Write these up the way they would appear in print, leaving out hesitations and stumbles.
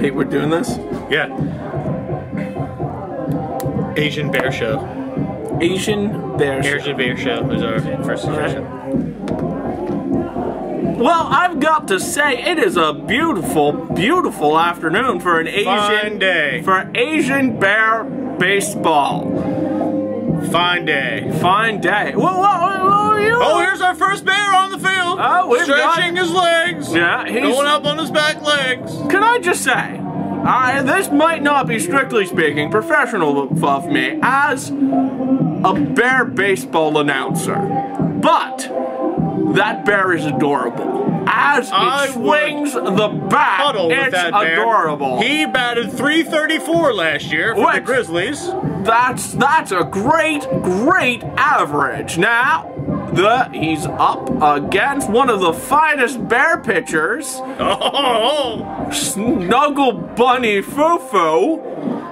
Wait, we're doing this? Yeah. Asian Bear Show. Asian Bear Show. Asian Bear Show is our first suggestion. Well, I've got to say, it is a beautiful, beautiful afternoon for an Fine day. For Asian Bear Baseball. Fine day. Fine day. Oh, here's our first bear on the field. Oh, we've stretching his legs. Yeah, he's going up on his back legs. Can I just say, this might not be strictly speaking professional of me as a bear baseball announcer, but that bear is adorable. As it swings the bat, it's adorable. He batted .334 last year for the Grizzlies. That's a great, great average. Now, he's up against one of the finest bear pitchers. Snuggle Bunny Foo-Foo.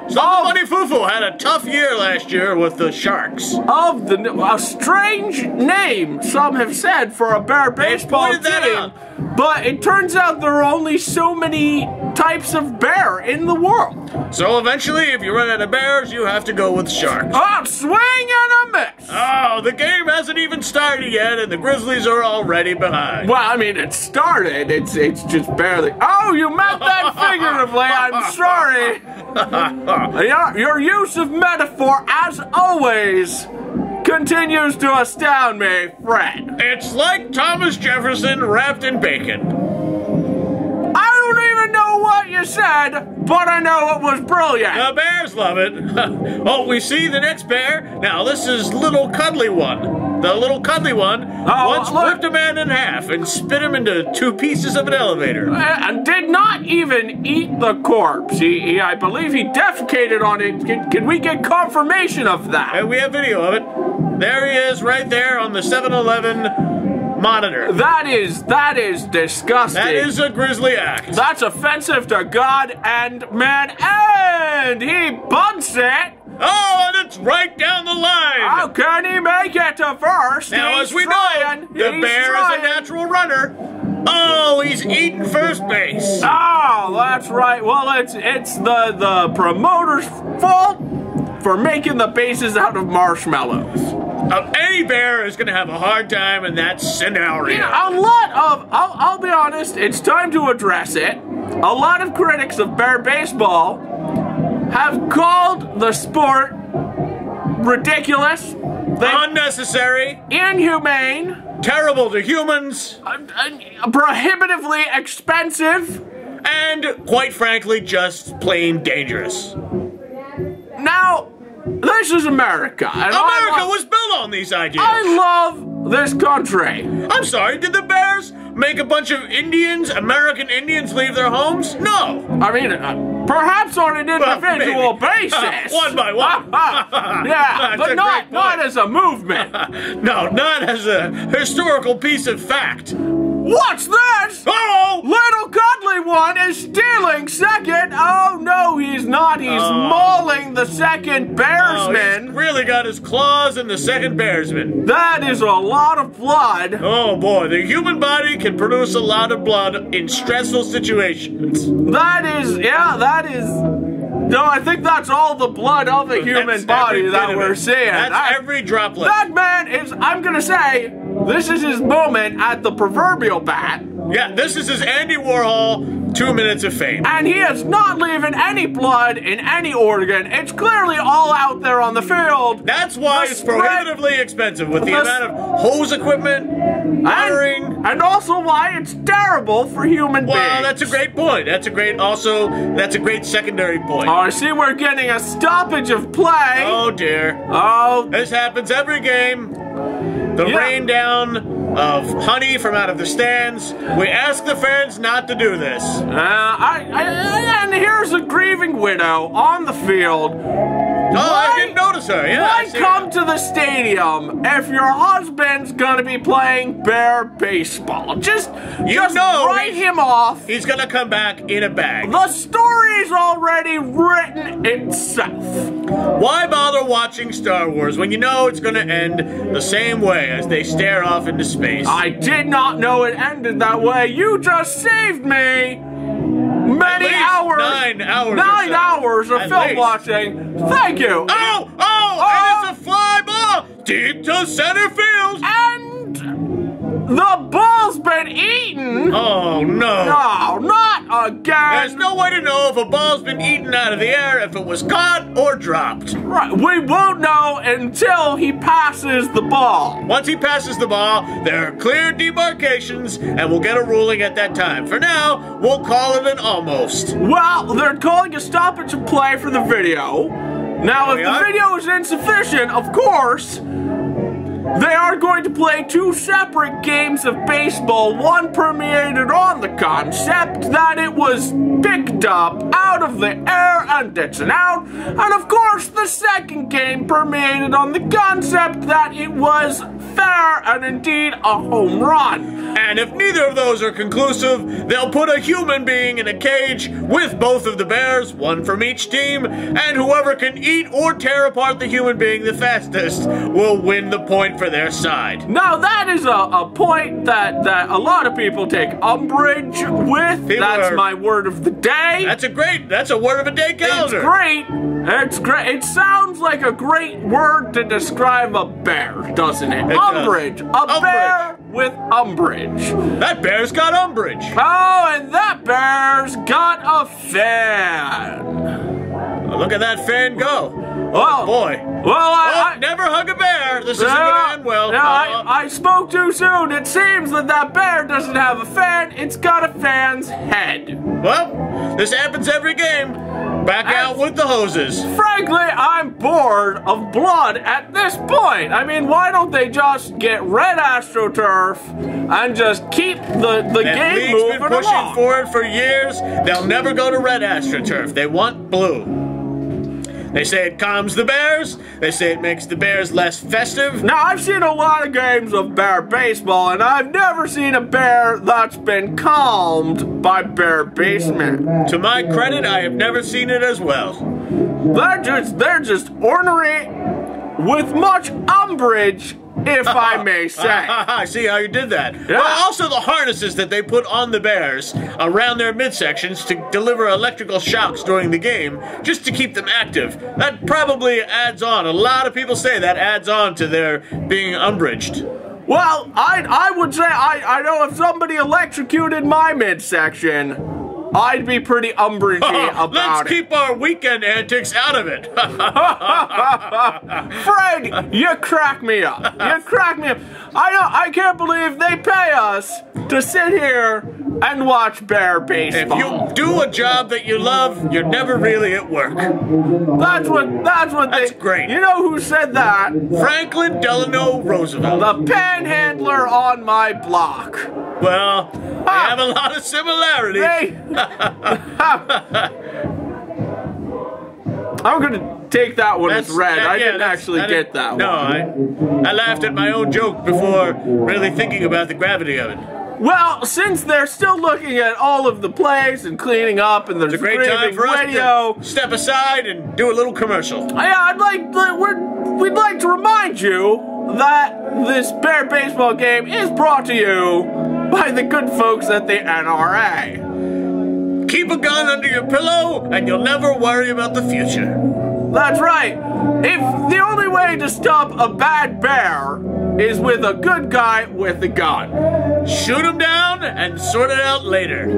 Snuggle Bunny Foo-Foo had a tough year last year with the Sharks. A strange name, some have said, for a bear baseball team. But it turns out there are only so many types of bear in the world. So eventually, if you run out of bears, you have to go with sharks. Oh, swing and a miss! Oh, the game hasn't even started yet, and the Grizzlies are already behind. Well, I mean, it started. It's just barely. Oh, you meant that figuratively. I'm sorry. Your use of metaphor, as always, continues to astound me, Fred. It's like Thomas Jefferson wrapped in bacon. I don't even know what you said, but I know it was brilliant. The bears love it. Oh, we see the next bear. Now, this is Little Cuddly One. The Little Cuddly One once flipped a man in half and spit him into 2 pieces of an elevator. And did not even eat the corpse. I believe he defecated on it. Can we get confirmation of that? And we have video of it. There he is right there on the 7-Eleven monitor. That is disgusting. That is a grisly act. That's offensive to God and man, and he bunts it. Oh, and it's right down the line. How can he make it to first? Now, as we know, the bear is a natural runner. Oh, he's eating first base. Oh, that's right. Well, it's the promoter's fault for making the bases out of marshmallows. Any bear is going to have a hard time in that scenario. Yeah, I'll be honest, it's time to address it. A lot of critics of bear baseball have called the sport ridiculous, unnecessary, inhumane, terrible to humans, prohibitively expensive, and, quite frankly, just plain dangerous. Now, this is America. And America was built on these ideas. I love this country. I'm sorry, did the Bears make a bunch of American Indians, leave their homes? No. I mean, perhaps on an individual basis. One by one. Yeah, but not as a movement. No, not as a historical piece of fact. What's this? Oh! Little Cuddly One is stealing second. Oh, no, he's not. He's mauling the second Bearsman. He's really got his claws in the second Bearsman. That is a lot of blood. Oh, boy. The human body can produce a lot of blood in stressful situations. That is. No, I think that's all the blood of the human body that we're seeing. That's every droplet. That man is, I'm gonna say, this is his moment at the proverbial bat. Yeah, this is his Andy Warhol 2 minutes of fame. And he is not leaving any blood in any organ. It's clearly all out there on the field. That's why it's prohibitively expensive with the amount of hose equipment, watering. And also why it's terrible for human beings. Well, that's a great point. That's a great secondary point. Oh, I see we're getting a stoppage of play. Oh, dear. Oh. This happens every game. The rain down of honey from out of the stands. We ask the fans not to do this. And here's a grieving widow on the field. I didn't notice her. Yeah, why come to the stadium if your husband's gonna be playing bear baseball? Just write him off. He's gonna come back in a bag. The story's already written itself. Why bother watching Star Wars when you know it's gonna end the same way as they stare off into space? I did not know it ended that way. You just saved me. many hours. 9 hours. 9 hours of film watching. Thank you. Oh! And it's a fly ball deep to center field. And the ball's been eaten. Oh, no. No, not again. There's no way to know if a ball's been eaten out of the air, if it was caught or dropped. Right, we won't know until he passes the ball. Once he passes the ball, there are clear demarcations, and we'll get a ruling at that time. For now, we'll call it an almost. Well, they're calling a stoppage of play for the video. Now, if the video is insufficient, of course, they are going to play 2 separate games of baseball, one permeated on the concept that it was picked up out of the air and it's an out, and of course the second game permeated on the concept that it was fair and indeed a home run. And if neither of those are conclusive, they'll put a human being in a cage with both of the bears, one from each team, and whoever can eat or tear apart the human being the fastest will win the point for their side. Now that is a point that a lot of people take umbrage with. That's my word of the day. That's a word of a day calendar. It's great. It's great. It sounds like a great word to describe a bear, doesn't it? Umbrage. A bear with umbrage. That bear's got umbrage. Oh, and that bear's got a fan. Look at that fan go. Oh, boy. Well, I never hug a bear. This isn't going to end well. I spoke too soon. It seems that bear doesn't have a fan. It's got a fan's head. Well, this happens every game. Back out with the hoses. Frankly, I'm bored of blood at this point. I mean, why don't they just get red AstroTurf and just keep the game moving been pushing along? for it for years. They'll never go to red AstroTurf. They want blue. They say it calms the bears. They say it makes the bears less festive. Now, I've seen a lot of games of bear baseball, and I've never seen a bear that's been calmed by bear basement. To my credit, I have never seen it as well. They're just ornery with much umbrage, if I may say. I see how you did that. Yeah. Well, also the harnesses that they put on the bears around their midsections to deliver electrical shocks during the game, just to keep them active. That probably adds on. A lot of people say that adds on to their being umbraged. Well, I would say, I know if somebody electrocuted my midsection, I'd be pretty umbragey about Let's keep our weekend antics out of it. Fred, you crack me up. You crack me up. I can't believe they pay us to sit here and watch bear baseball. If you do a job that you love, you're never really at work. That's great. You know who said that? Franklin Delano Roosevelt. The panhandler on my block. Well, they have a lot of similarities. I'm gonna take that one as read. I didn't actually get that one. No, I laughed at my own joke before really thinking about the gravity of it. Well, since they're still looking at all of the plays and cleaning up, and there's it's a great time for us to step aside and do a little commercial. Yeah, we'd like to remind you that this bear baseball game is brought to you by the good folks at the NRA. Keep a gun under your pillow, and you'll never worry about the future. That's right. If the only way to stop a bad bear is with a good guy with a gun. Shoot him down and sort it out later.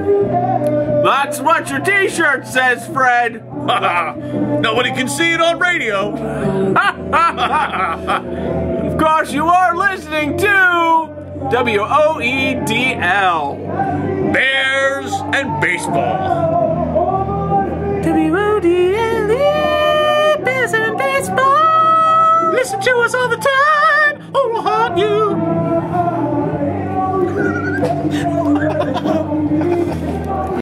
That's what your t-shirt says, Fred. Nobody can see it on radio. Of course, you are listening to WOEDL. Bears and baseball. WODLE, Bears and baseball. Listen to us all the time, or we'll haunt you.